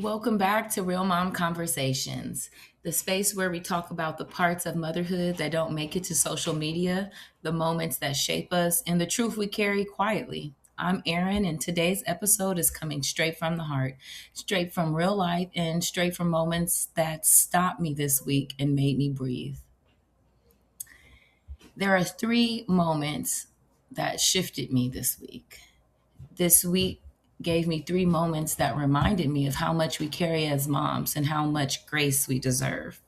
Welcome back to Real Mom Conversations, the space where we talk about the parts of motherhood that don't make it to social media, the moments that shape us, and the truth we carry quietly. I'm Erin, and today's episode is coming straight from the heart, straight from real life, and straight from moments that stopped me this week and made me breathe. There are three moments that shifted me this week. This week gave me three moments that reminded me of how much we carry as moms and how much grace we deserve,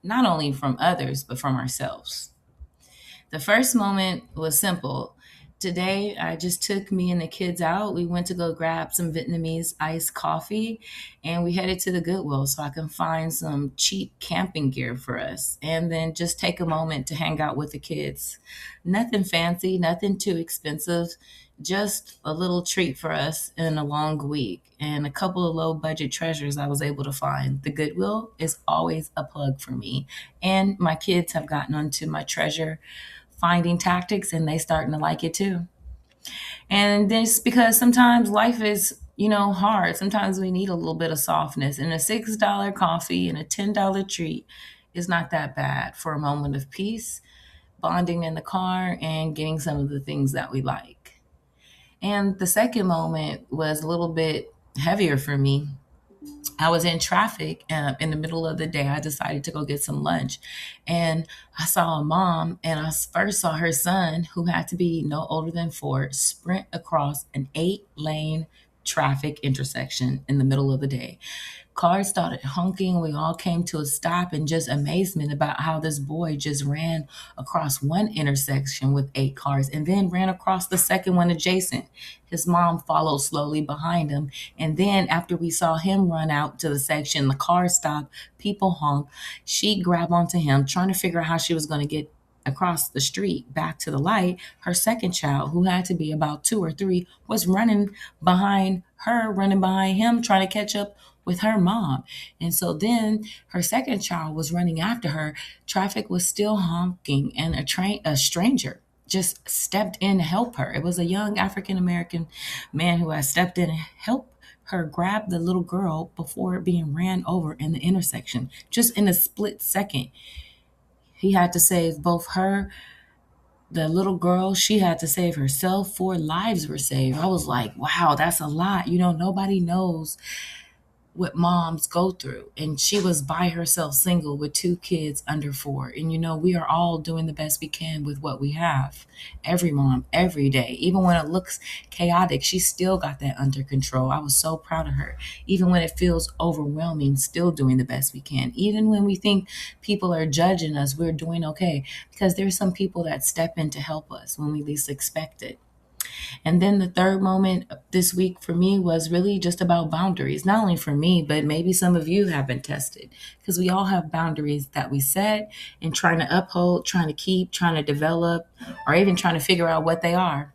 not only from others, but from ourselves. The first moment was simple. Today, I just took me and the kids out. We went to go grab some Vietnamese iced coffee and we headed to the Goodwill so I can find some cheap camping gear for us and then just take a moment to hang out with the kids. Nothing fancy, nothing too expensive, just a little treat for us in a long week and a couple of low budget treasures I was able to find. The Goodwill is always a plug for me, and my kids have gotten onto my treasure finding tactics and they starting to like it too. And this because sometimes life is, hard. Sometimes we need a little bit of softness, and a $6 coffee and a $10 treat is not that bad for a moment of peace, bonding in the car and getting some of the things that we like. And the second moment was a little bit heavier for me. I was in traffic in the middle of the day. I decided to go get some lunch. And I saw a mom, and I first saw her son, who had to be no older than 4, sprint across an 8-lane traffic intersection in the middle of the day. Cars started honking. We all came to a stop in just amazement about how this boy just ran across one intersection with 8 cars and then ran across the second one adjacent. His mom followed slowly behind him. And then after we saw him run out to the section, the car stopped, people honked. She grabbed onto him, trying to figure out how she was going to get across the street back to the light. Her second child, who had to be about 2 or 3, was running behind her, running behind him, trying to catch up with her mom. And so then her second child was running after her. Traffic was still honking, and a stranger just stepped in to help her. It was a young African American man who had stepped in and helped her grab the little girl before being ran over in the intersection. Just in a split second, he had to save both her, the little girl, she had to save herself. 4 lives were saved. I was like, wow, that's a lot. Nobody knows what moms go through. And she was by herself, single with 2 kids under 4. And we are all doing the best we can with what we have. Every mom, every day, even when it looks chaotic, she still got that under control. I was so proud of her. Even when it feels overwhelming, still doing the best we can. Even when we think people are judging us, we're doing okay, because there's some people that step in to help us when we least expect it. And then the third moment this week for me was really just about boundaries, not only for me, but maybe some of you have been tested, because we all have boundaries that we set and trying to uphold, trying to keep, trying to develop, or even trying to figure out what they are.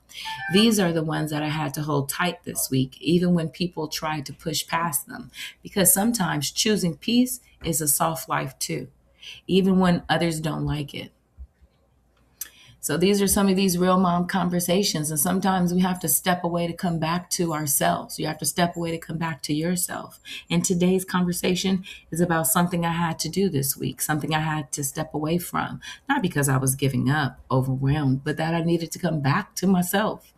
These are the ones that I had to hold tight this week, even when people tried to push past them, because sometimes choosing peace is a soft life too, even when others don't like it. So these are some of these real mom conversations. And sometimes we have to step away to come back to ourselves. You have to step away to come back to yourself. And today's conversation is about something I had to do this week, something I had to step away from, not because I was giving up, overwhelmed, but that I needed to come back to myself,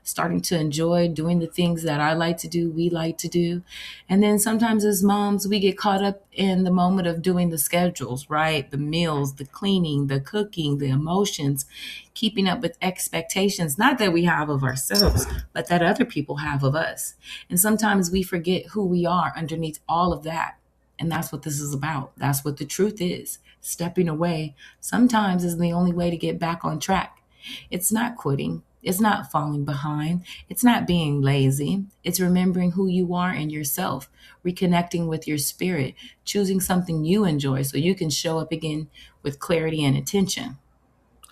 starting to enjoy doing the things that I like to do, we like to do. And then sometimes as moms, we get caught up in the moment of doing the schedules, right? The meals, the cleaning, the cooking, the emotions, keeping up with expectations, not that we have of ourselves, but that other people have of us. And sometimes we forget who we are underneath all of that. And that's what this is about. That's what the truth is. Stepping away sometimes is the only way to get back on track. It's not quitting. It's not falling behind. It's not being lazy. It's remembering who you are and yourself, reconnecting with your spirit, choosing something you enjoy so you can show up again with clarity and intention.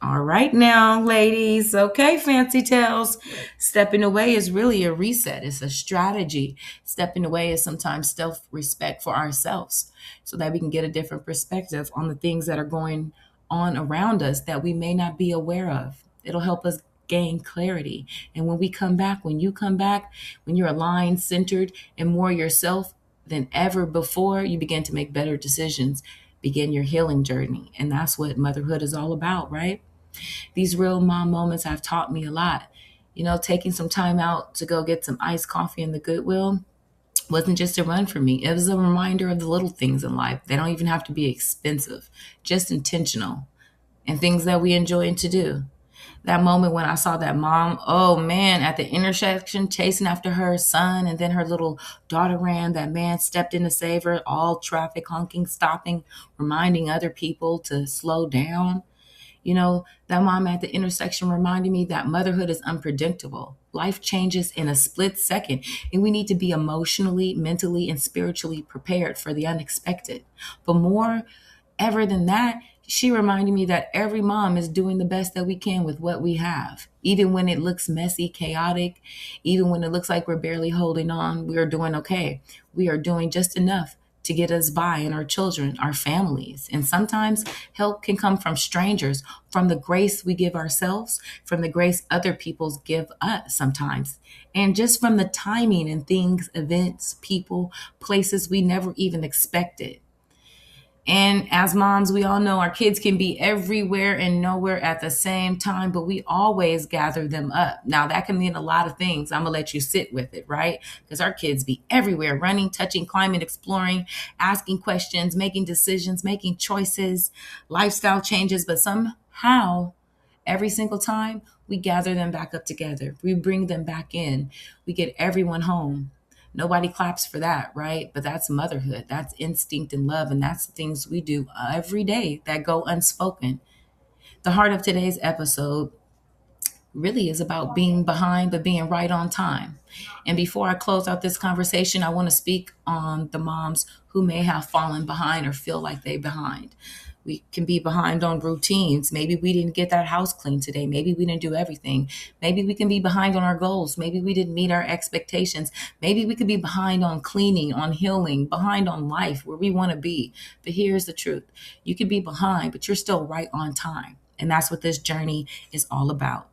All right now, ladies. Okay, fancy tails. Stepping away is really a reset. It's a strategy. Stepping away is sometimes self-respect for ourselves so that we can get a different perspective on the things that are going on around us that we may not be aware of. It'll help us gain clarity. And when we come back, when you come back, when you're aligned, centered, and more yourself, than ever before, you begin to make better decisions, begin your healing journey. And that's what motherhood is all about, right? These real mom moments have taught me a lot. Taking some time out to go get some iced coffee in the Goodwill wasn't just a run for me. It was a reminder of the little things in life. They don't even have to be expensive, just intentional and things that we enjoy to do. That moment when I saw that mom, oh man, at the intersection chasing after her son, and then her little daughter ran, that man stepped in to save her, all traffic honking, stopping, reminding other people to slow down. That mom at the intersection reminded me that motherhood is unpredictable. Life changes in a split second, and we need to be emotionally, mentally, and spiritually prepared for the unexpected. But more ever than that, she reminded me that every mom is doing the best that we can with what we have. Even when it looks messy, chaotic, even when it looks like we're barely holding on, we are doing okay. We are doing just enough to get us by and our children, our families. And sometimes help can come from strangers, from the grace we give ourselves, from the grace other people give us sometimes, and just from the timing and things, events, people, places we never even expected. And as moms, we all know our kids can be everywhere and nowhere at the same time, but we always gather them up. Now, that can mean a lot of things. I'm going to let you sit with it, right? Because our kids be everywhere, running, touching, climbing, exploring, asking questions, making decisions, making choices, lifestyle changes. But somehow, every single time, we gather them back up together. We bring them back in. We get everyone home. Nobody claps for that, right? But that's motherhood. That's instinct and love. And that's the things we do every day that go unspoken. The heart of today's episode really is about being behind, but being right on time. And before I close out this conversation, I want to speak on the moms who may have fallen behind or feel like they're behind. We can be behind on routines. Maybe we didn't get that house clean today. Maybe we didn't do everything. Maybe we can be behind on our goals. Maybe we didn't meet our expectations. Maybe we could be behind on cleaning, on healing, behind on life, where we want to be. But here's the truth. You could be behind, but you're still right on time. And that's what this journey is all about.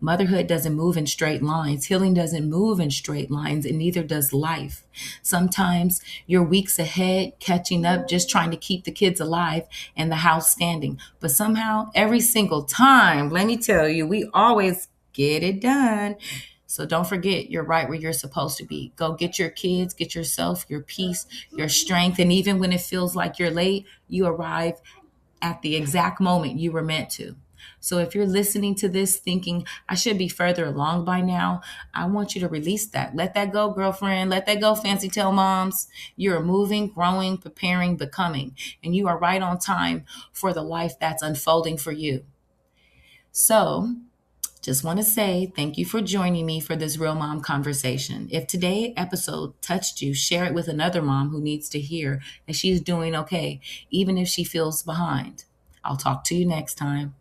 Motherhood doesn't move in straight lines. Healing doesn't move in straight lines, and neither does life. Sometimes you're weeks ahead, catching up, just trying to keep the kids alive and the house standing. But somehow, every single time, let me tell you, we always get it done. So don't forget, you're right where you're supposed to be. Go get your kids, get yourself, your peace, your strength. And even when it feels like you're late, you arrive at the exact moment you were meant to. So if you're listening to this thinking, I should be further along by now, I want you to release that. Let that go, girlfriend. Let that go, Fancy Tail Moms. You're moving, growing, preparing, becoming, and you are right on time for the life that's unfolding for you. So just want to say thank you for joining me for this Real Mom conversation. If today's episode touched you, share it with another mom who needs to hear that she's doing okay, even if she feels behind. I'll talk to you next time.